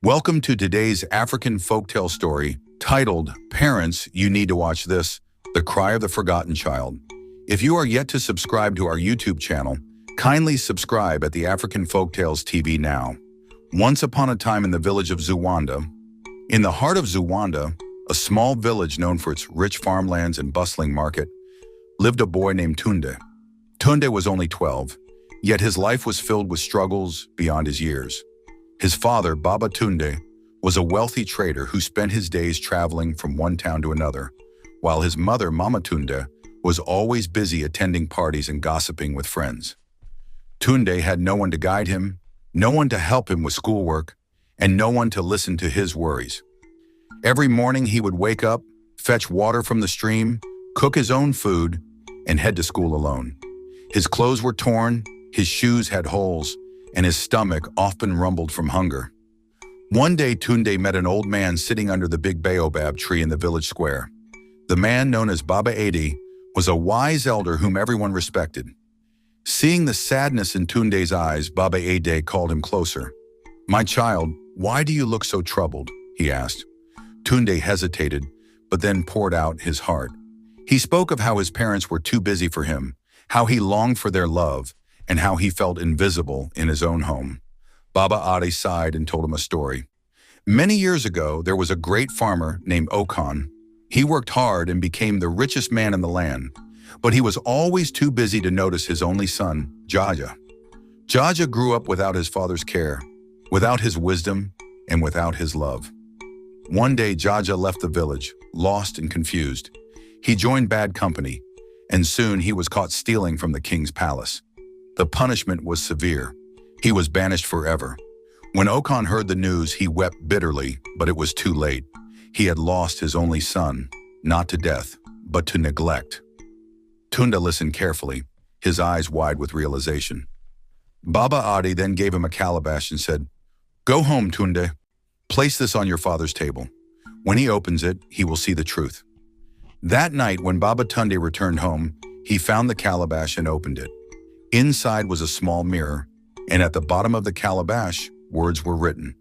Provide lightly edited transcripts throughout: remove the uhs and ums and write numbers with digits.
Welcome to today's African folktale story titled, Parents, You Need to Watch This, The Cry of the Forgotten Child. If you are yet to subscribe to our YouTube channel, kindly subscribe at the African Folktales TV now. Once upon a time in the village of Zuwanda, in the heart of Zuwanda, a small village known for its rich farmlands and bustling market, lived a boy named Tunde. Tunde was only 12, yet his life was filled with struggles beyond his years. His father, Baba Tunde, was a wealthy trader who spent his days traveling from one town to another, while his mother, Mama Tunde, was always busy attending parties and gossiping with friends. Tunde had no one to guide him, no one to help him with schoolwork, and no one to listen to his worries. Every morning he would wake up, fetch water from the stream, cook his own food, and head to school alone. His clothes were torn, his shoes had holes, and his stomach often rumbled from hunger. One day Tunde met an old man sitting under the big baobab tree in the village square. The man, known as Baba Adi, was a wise elder whom everyone respected. Seeing the sadness in Tunde's eyes, Baba Adi called him closer. "My child, why do you look so troubled?" he asked. Tunde hesitated, but then poured out his heart. He spoke of how his parents were too busy for him, how he longed for their love, and how he felt invisible in his own home. Baba Adi sighed and told him a story. Many years ago, there was a great farmer named Okan. He worked hard and became the richest man in the land, but he was always too busy to notice his only son, Jaja. Jaja grew up without his father's care, without his wisdom, and without his love. One day, Jaja left the village, lost and confused. He joined bad company, and soon he was caught stealing from the king's palace. The punishment was severe. He was banished forever. When Okan heard the news, he wept bitterly, but it was too late. He had lost his only son, not to death, but to neglect. Tunde listened carefully, his eyes wide with realization. Baba Adi then gave him a calabash and said, "Go home, Tunde. Place this on your father's table. When he opens it, he will see the truth." That night, when Baba Tunde returned home, he found the calabash and opened it. Inside was a small mirror, and at the bottom of the calabash, words were written.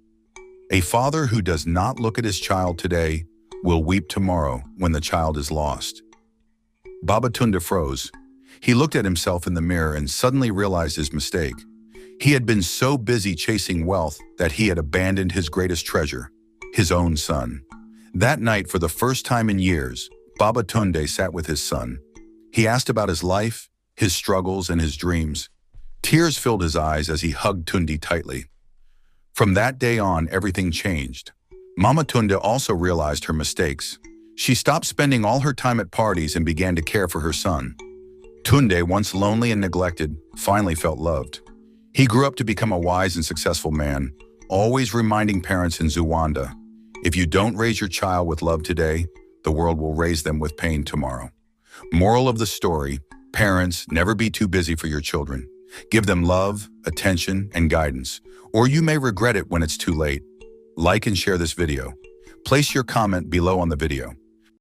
"A father who does not look at his child today will weep tomorrow when the child is lost." Baba Tunde froze. He looked at himself in the mirror and suddenly realized his mistake. He had been so busy chasing wealth that he had abandoned his greatest treasure, his own son. That night, for the first time in years, Baba Tunde sat with his son. He asked about his life, his struggles, and his dreams. Tears filled his eyes as he hugged Tunde tightly. From that day on, everything changed. Mama Tunde also realized her mistakes. She stopped spending all her time at parties and began to care for her son. Tunde, once lonely and neglected, finally felt loved. He grew up to become a wise and successful man, always reminding parents in Zuwanda, if you don't raise your child with love today, the world will raise them with pain tomorrow. Moral of the story: parents, never be too busy for your children. Give them love, attention, and guidance, or you may regret it when it's too late. Like and share this video. Place your comment below on the video.